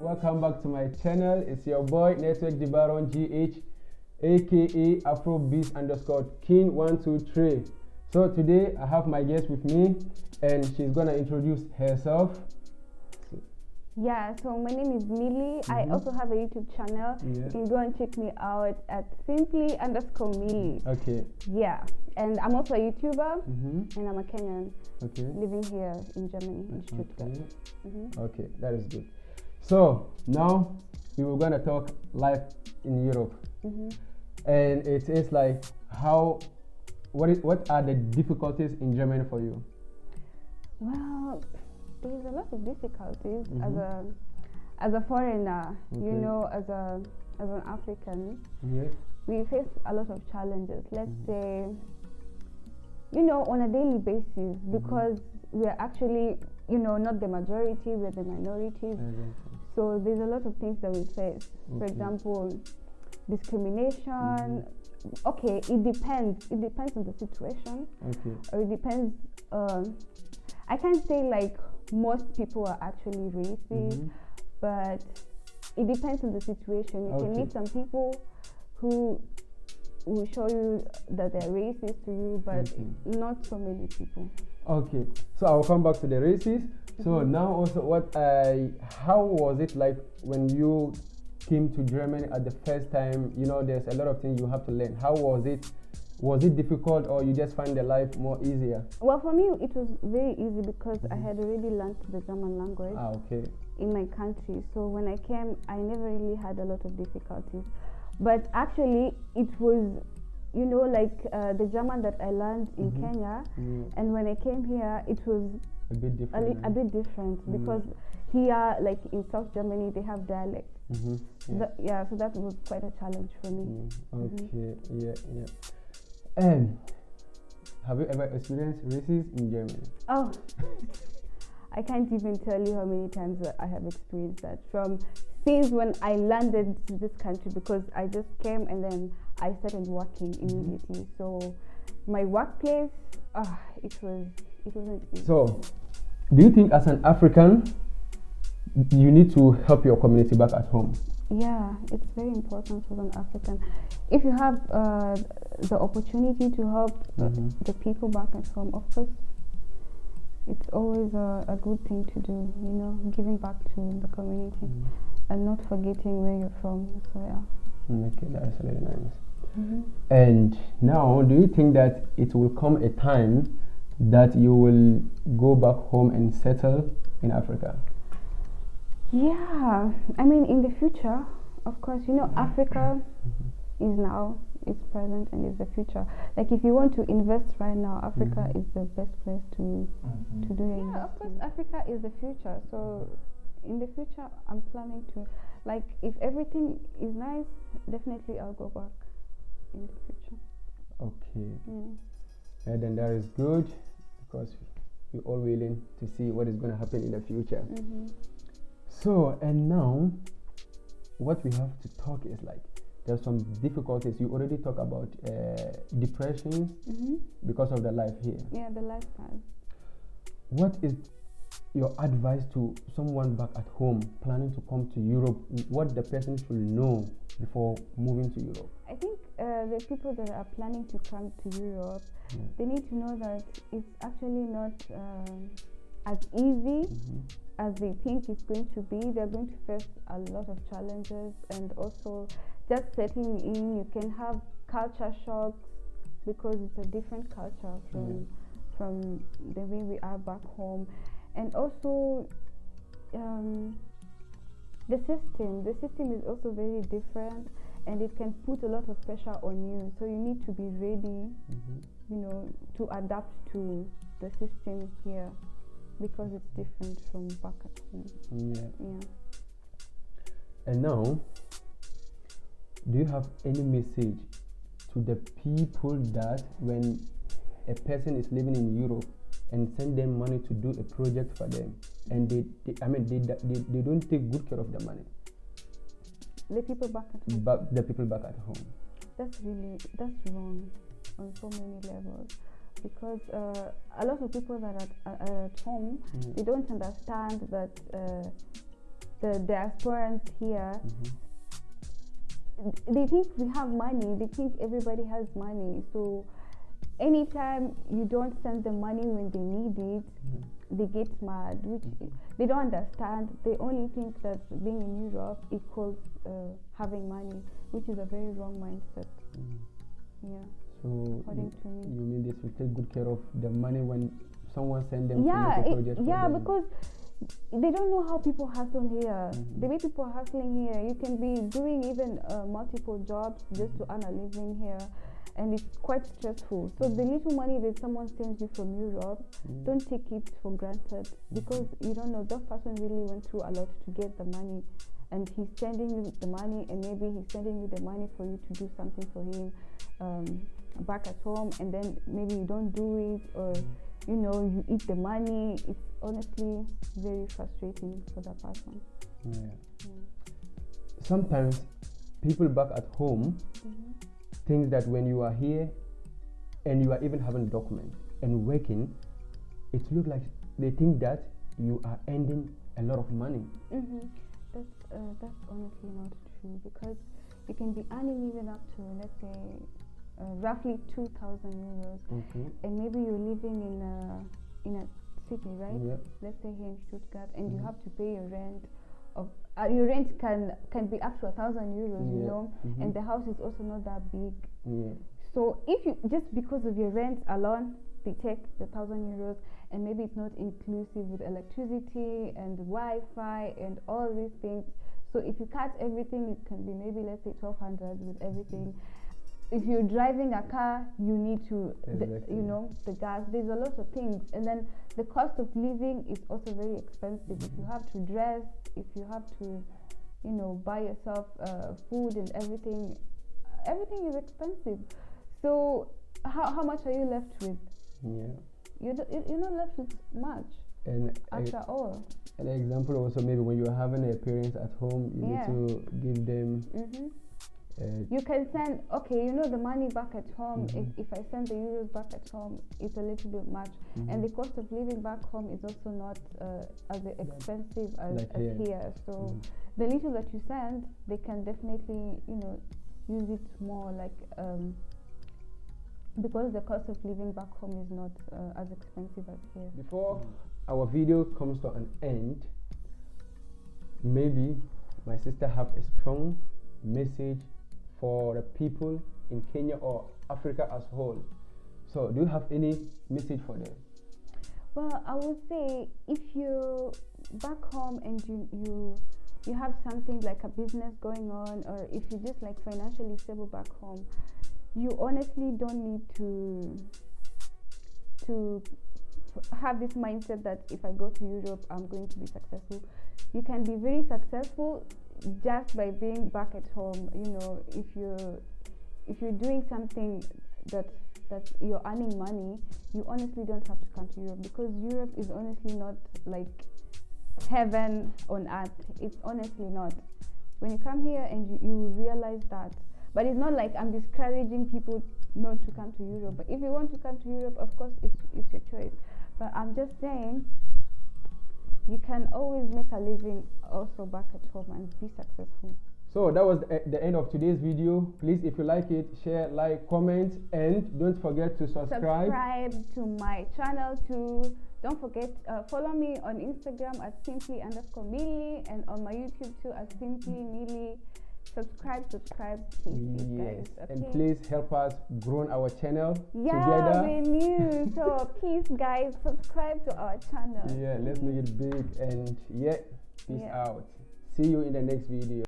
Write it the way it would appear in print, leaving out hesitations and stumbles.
Welcome back to my channel. It's your boy Network Dibaron GH, aka Afrobeats_King123. So today I have my guest with me, and she's gonna introduce herself. Yeah, so my name is Millie. I also have a YouTube channel. You can go and check me out at simply_Millie. Okay. Yeah, and I'm also a YouTuber, and I'm a Kenyan living here in Germany, in Stuttgart. Okay, that is good. So now we were gonna talk life in Europe, and it is like what are the difficulties in Germany for you? Well, there's a lot of difficulties as a foreigner. You know, as an African, we face a lot of challenges. Let's say, you know, on a daily basis, because we are actually, you know, not the majority, we're the minorities. So there's a lot of things that we face. For example, discrimination. Okay, it depends. It depends on the situation. Or it depends. I can't say like most people are actually racist, but it depends on the situation. You can meet some people who will show you that they're racist to you, but not so many people. Okay, so I'll come back to the races. So now also how was it like when you came to Germany at the first time? You know, there's a lot of things you have to learn. How was it? Was it difficult, or you just find the life more easier? Well, for me, it was very easy because I had already learned the German language in my country. So when I came, I never really had a lot of difficulties. But actually, it was, you know, like the German that I learned in Kenya, and when I came here, it was a bit different. A bit different because here, like in South Germany, they have dialect. So that was quite a challenge for me. Okay, yeah. And have you ever experienced racism in Germany? Oh, I can't even tell you how many times I have experienced that since when I landed to this country, because I just came and then I started working immediately. So my workplace, it wasn't easy. So, do you think as an African, you need to help your community back at home? Yeah, it's very important for an African. If you have the opportunity to help the people back at home, of course, it's always a good thing to do, you know, giving back to the community and not forgetting where you're from. So, yeah. Okay, that's really nice. And now, do you think that it will come a time that you will go back home and settle in Africa? Yeah, I mean, in the future, of course, you know, Africa is now, is present, and is the future. Like, if you want to invest right now, Africa is the best place to do it. Yeah, of course, Africa is the future. So, in the future, I'm planning to, like, if everything is nice, definitely I'll go back in the future. Okay. Yeah, then that is good, because we're all willing to see what is going to happen in the future. So, and now, what we have to talk is like, there's some difficulties. You already talked about depression because of the life here. Yeah, the lifestyle. What is your advice to someone back at home planning to come to Europe? What the person should know before moving to Europe? I think the people that are planning to come to Europe, they need to know that it's actually not as easy as they think it's going to be. They're going to face a lot of challenges, and also just settling in, you can have culture shocks because it's a different culture from the way we are back home. And also the system is also very different, and it can put a lot of pressure on you. So you need to be ready, you know, to adapt to the system here, because it's different from back at home. And now, do you have any message to the people that when a person is living in Europe and send them money to do a project for them, and they don't take good care of the money? The people back at home. The people back at home. That's wrong on so many levels. because a lot of people that are at home, they don't understand that the diasporans here, they think we have money, they think everybody has money. So anytime you don't send them money when they need it, they get mad, which they don't understand. They only think that being in Europe equals having money, which is a very wrong mindset. Yeah. So according to me. You mean this will take good care of the money when someone sends them Yeah, to make a project for them? because they don't know how people hustle here. The way people are hustling here, you can be doing even multiple jobs just to earn a living here, and it's quite stressful. So the little money that someone sends you from Europe, don't take it for granted, because you don't know, that person really went through a lot to get the money, and he's sending you the money, and maybe he's sending you the money for you to do something for him back at home, and then maybe you don't do it, or you eat the money. It's honestly very frustrating for that person. Sometimes people back at home think that when you are here and you are even having documents and working, it looks like they think that you are earning a lot of money. That's honestly not true, because you can be earning even up to, let's say, roughly 2,000 euros, and maybe you're living in a city, right? Let's say here in Stuttgart, and you have to pay your rent. Your rent can be up to 1,000 euros, and the house is also not that big. So if you, just because of your rent alone, they take the 1,000 euros, and maybe it's not inclusive with electricity and Wi-Fi and all these things. So if you cut everything, it can be maybe, let's say, 1,200 with everything. If you're driving a car, you need to, the gas. There's a lot of things, and then the cost of living is also very expensive. If you have to dress, if you have to, buy yourself food and everything is expensive. So how much are you left with? You're not left with much. And after all. An example also, maybe when you're having a parents at home, you need to give them. You can send, the money back at home. If I send the euros back at home, it's a little bit much. And the cost of living back home is also not as expensive as here. So the little that you send, they can definitely, use it more, like, because the cost of living back home is not as expensive as here. Before our video comes to an end, maybe my sister have a strong message for the people in Kenya or Africa as a whole. So do you have any message for them? Well, I would say, if you're back home and you have something like a business going on, or if you're just like financially stable back home, you honestly don't need to have this mindset that if I go to Europe, I'm going to be successful. You can be very successful just by being back at home. If you're doing something that you're earning money, you honestly don't have to come to Europe, because Europe is honestly not like heaven on earth. It's honestly not. When you come here and you realize that. But it's not like I'm discouraging people not to come to Europe. But if you want to come to Europe, of course, it's your choice. But I'm just saying, you can always make a living also back at home and be successful. So that was the end of today's video. Please, if you like it, share, like, comment, and don't forget to subscribe. Subscribe to my channel too. Don't forget, follow me on Instagram at simply_Milly, and on my YouTube too at Simply Milly. Subscribe, please, guys. Okay? And please help us grow our channel together. Yeah, we're new, so please, guys, subscribe to our channel. Yeah, let's make it big, and peace out. See you in the next video.